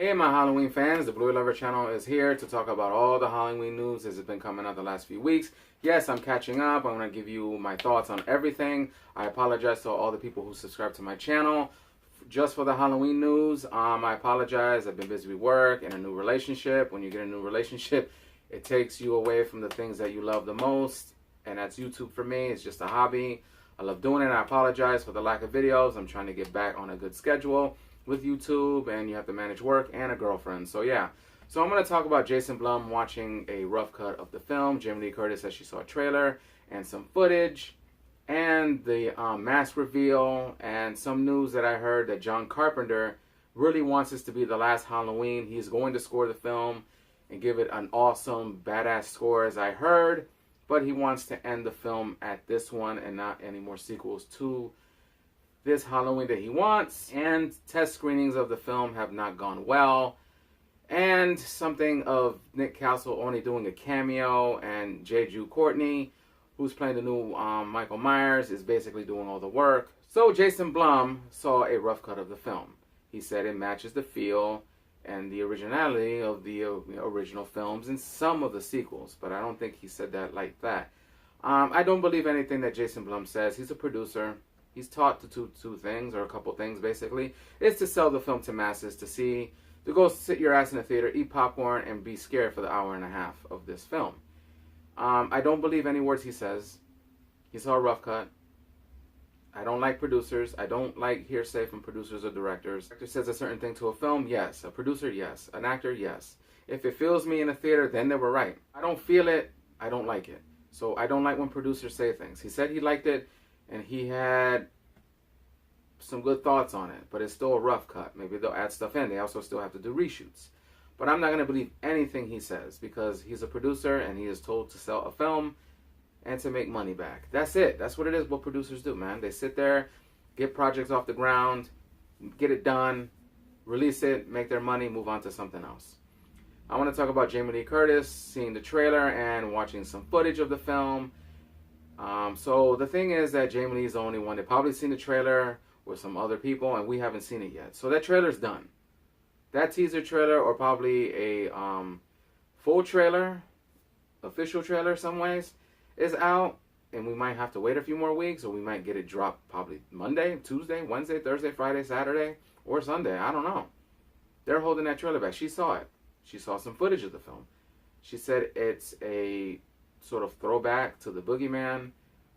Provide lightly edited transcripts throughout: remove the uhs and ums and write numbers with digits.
Hey my Halloween fans, the Blue Lover channel is here to talk about all the Halloween news that has been coming out the last few weeks. Yes, I'm catching up. I'm going to give you my thoughts on everything. I apologize to all the people who subscribe to my channel just for the Halloween news. I apologize. I've been busy with work and a new relationship. When you get a new relationship, it takes you away from the things that you love the most, and that's YouTube for me. It's just a hobby. I love doing it. I apologize for the lack of videos. I'm trying to get back on a good schedule with YouTube, and you have to manage work and a girlfriend. So yeah, so I'm going to talk about Jason Blum watching a rough cut of the film. Jamie Lee Curtis says she saw a trailer and some footage and the mask reveal, and some news that I heard that John Carpenter really wants this to be the last Halloween. He's going to score the film and give it an awesome badass score, as I heard, but he wants to end the film at this one and not any more sequels to this Halloween that he wants. And test screenings of the film have not gone well, and something of Nick Castle only doing a cameo, and J. Jew Courtney, who's playing the new Michael Myers, is basically doing all the work. So Jason Blum saw a rough cut of the film. He said it matches the feel and the originality of the original films and some of the sequels, but I don't think he said that like that. I don't believe anything that Jason Blum says. He's a producer. He's taught to do two things, or a couple things basically. It's to sell the film to masses, to go sit your ass in the theater, eat popcorn, and be scared for the hour and a half of this film. I don't believe any words he says. He saw a rough cut. I don't like producers. I don't like hearsay from producers or directors. Actor says a certain thing to a film, yes. A producer, yes. An actor, yes. If it feels me in the theater, then they were right. I don't feel it, I don't like it. So I don't like when producers say things. He said he liked it, and he had some good thoughts on it, but it's still a rough cut. Maybe they'll add stuff in. They also still have to do reshoots. But I'm not going to believe anything he says, because he's a producer and he is told to sell a film and to make money back. That's it. That's what it is, what producers do, man. They sit there, get projects off the ground, get it done, release it, make their money, move on to something else. I want to talk about Jamie Lee Curtis seeing the trailer and watching some footage of the film. So the thing is that Jamie Lee's the only one that probably seen the trailer with some other people, and we haven't seen it yet. So that trailer's done. That teaser trailer, or probably a full trailer, official trailer some ways, is out, and we might have to wait a few more weeks, or we might get it dropped probably Monday, Tuesday, Wednesday, Thursday, Friday, Saturday, or Sunday. I don't know. They're holding that trailer back. She saw it. She saw some footage of the film. She said it's a sort of throwback to the Boogeyman,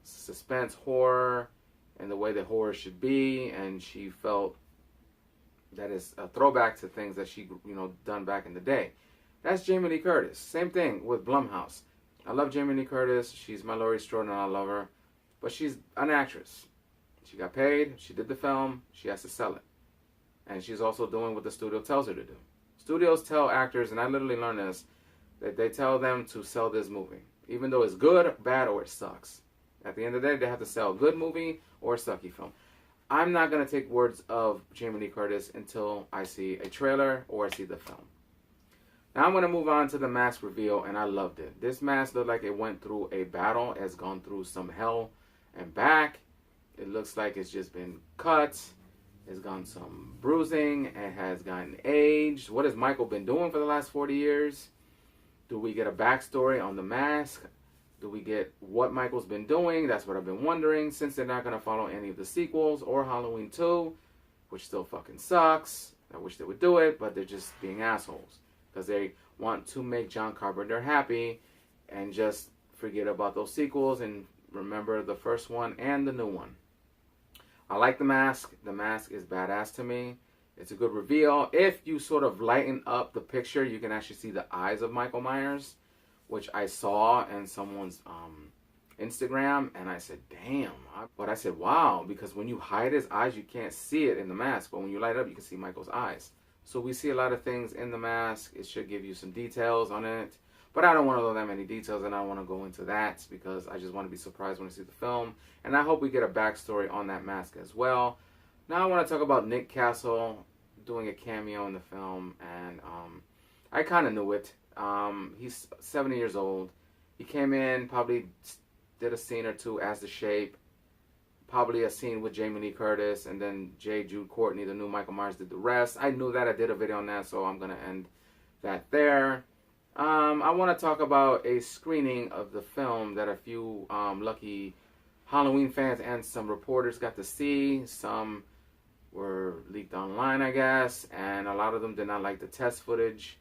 suspense horror, and the way that horror should be, and she felt that is a throwback to things that she, done back in the day. That's Jamie Lee Curtis. Same thing with Blumhouse. I love Jamie Lee Curtis. She's my Laurie Strode, and I love her, but she's an actress. She got paid. She did the film. She has to sell it, and she's also doing what the studio tells her to do. Studios tell actors, and I literally learned this, that they tell them to sell this movie, even though it's good, bad, or it sucks. At the end of the day, they have to sell a good movie or a sucky film. I'm not going to take words of Jamie Lee Curtis until I see a trailer or I see the film. Now I'm going to move on to the mask reveal, and I loved it. This mask looked like it went through a battle. It's gone through some hell and back. It looks like it's just been cut. It's gone some bruising. It has gotten aged. What has Michael been doing for the last 40 years? Do we get a backstory on the mask? Do we get what Michael's been doing? That's what I've been wondering, since they're not going to follow any of the sequels or Halloween 2, which still fucking sucks. I wish they would do it, but they're just being assholes, because they want to make John Carpenter happy and just forget about those sequels and remember the first one and the new one. I like the mask. The mask is badass to me. It's a good reveal. If you sort of lighten up the picture, you can actually see the eyes of Michael Myers, which I saw in someone's Instagram, and I said, damn. But I said, wow, because when you hide his eyes, you can't see it in the mask, but when you light it up, you can see Michael's eyes. So we see a lot of things in the mask. It should give you some details on it, but I don't want to know that many details, and I don't want to go into that, because I just want to be surprised when I see the film, and I hope we get a backstory on that mask as well. Now I want to talk about Nick Castle doing a cameo in the film, and I kind of knew it. He's 70 years old. He came in, probably did a scene or two as the Shape, probably a scene with Jamie Lee Curtis, and then Jude Courtney, the new Michael Myers, did the rest. I knew that. I did a video on that, so I'm going to end that there. I want to talk about a screening of the film that a few lucky Halloween fans and some reporters got to see. Some were leaked online, I guess, and a lot of them did not like the test footage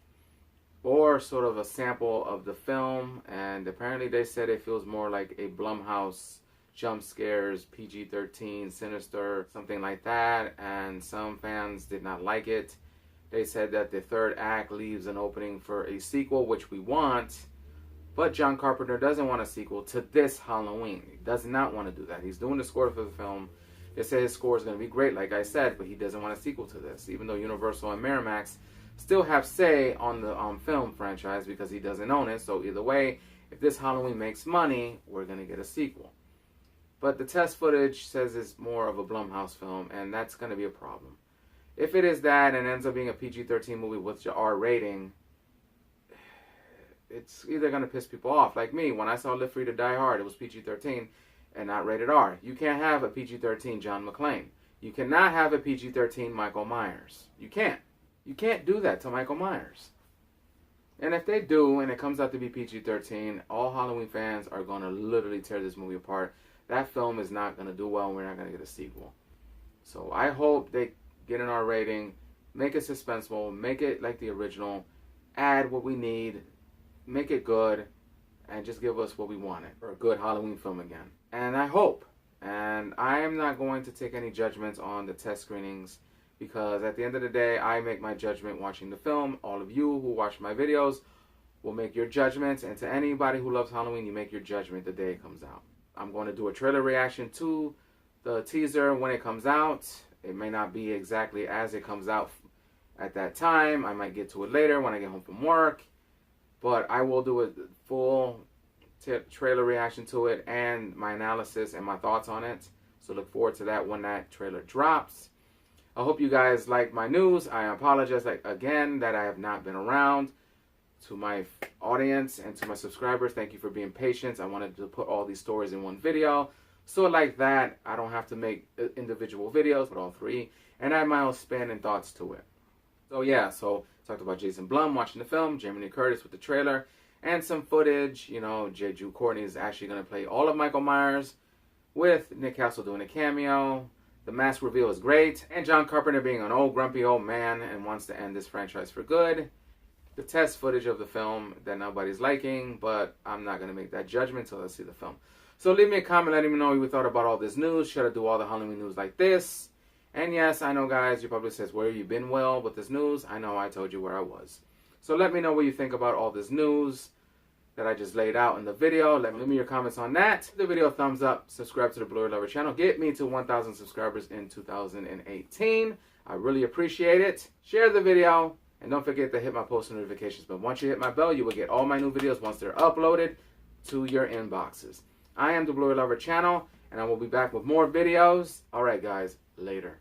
or sort of a sample of the film, and apparently they said it feels more like a Blumhouse jump scares, PG-13, sinister, something like that, and some fans did not like it. They said that the third act leaves an opening for a sequel, which we want, but John Carpenter doesn't want a sequel to this Halloween. He does not want to do that. He's doing the score for the film. They say his score is going to be great, like I said, but he doesn't want a sequel to this, even though Universal and Miramax still have say on the film franchise because he doesn't own it. So either way, if this Halloween makes money, we're going to get a sequel. But the test footage says it's more of a Blumhouse film, and that's going to be a problem. If it is that and ends up being a PG-13 movie with your R rating, it's either going to piss people off. Like me, when I saw Live Free to Die Hard, it was PG-13 and not rated R. You can't have a PG-13 John McClane. You cannot have a PG-13 Michael Myers. You can't. You can't do that to Michael Myers. And if they do, and it comes out to be PG-13, all Halloween fans are going to literally tear this movie apart. That film is not going to do well, and we're not going to get a sequel. So I hope they get an R rating, make it suspenseful, make it like the original, add what we need, make it good, and just give us what we wanted for a good Halloween film again. And I hope, and I am not going to take any judgments on the test screenings, because at the end of the day, I make my judgment watching the film. All of you who watch my videos will make your judgments, and to anybody who loves Halloween, you make your judgment the day it comes out. I'm going to do a trailer reaction to the teaser when it comes out. It may not be exactly as it comes out at that time. I might get to it later when I get home from work. But I will do a full trailer reaction to it and my analysis and my thoughts on it. So look forward to that when that trailer drops. I hope you guys like my news. I apologize again that I have not been around. To my audience and to my subscribers, thank you for being patient. I wanted to put all these stories in one video. So like that, I don't have to make individual videos, but all three. And I have my own spin and thoughts to it. So yeah, so talked about Jason Blum watching the film, Jamie Lee Curtis with the trailer, and some footage. You know, Jude Courtney is actually going to play all of Michael Myers with Nick Castle doing a cameo. The mask reveal is great. And John Carpenter being an old grumpy old man and wants to end this franchise for good. The test footage of the film that nobody's liking, but I'm not going to make that judgment until I see the film. So leave me a comment letting me know what you thought about all this news. Should I do all the Halloween news like this? And yes, I know guys, you probably says, where have you been, Will, with this news? I know I told you where I was. So let me know what you think about all this news that I just laid out in the video. Let me your comments on that. Give the video a thumbs up. Subscribe to the BLU-RAY Lover channel. Get me to 1,000 subscribers in 2018. I really appreciate it. Share the video. And don't forget to hit my post notifications. But once you hit my bell, you will get all my new videos once they're uploaded to your inboxes. I am the BLU-RAY Lover channel, and I will be back with more videos. All right, guys. Later.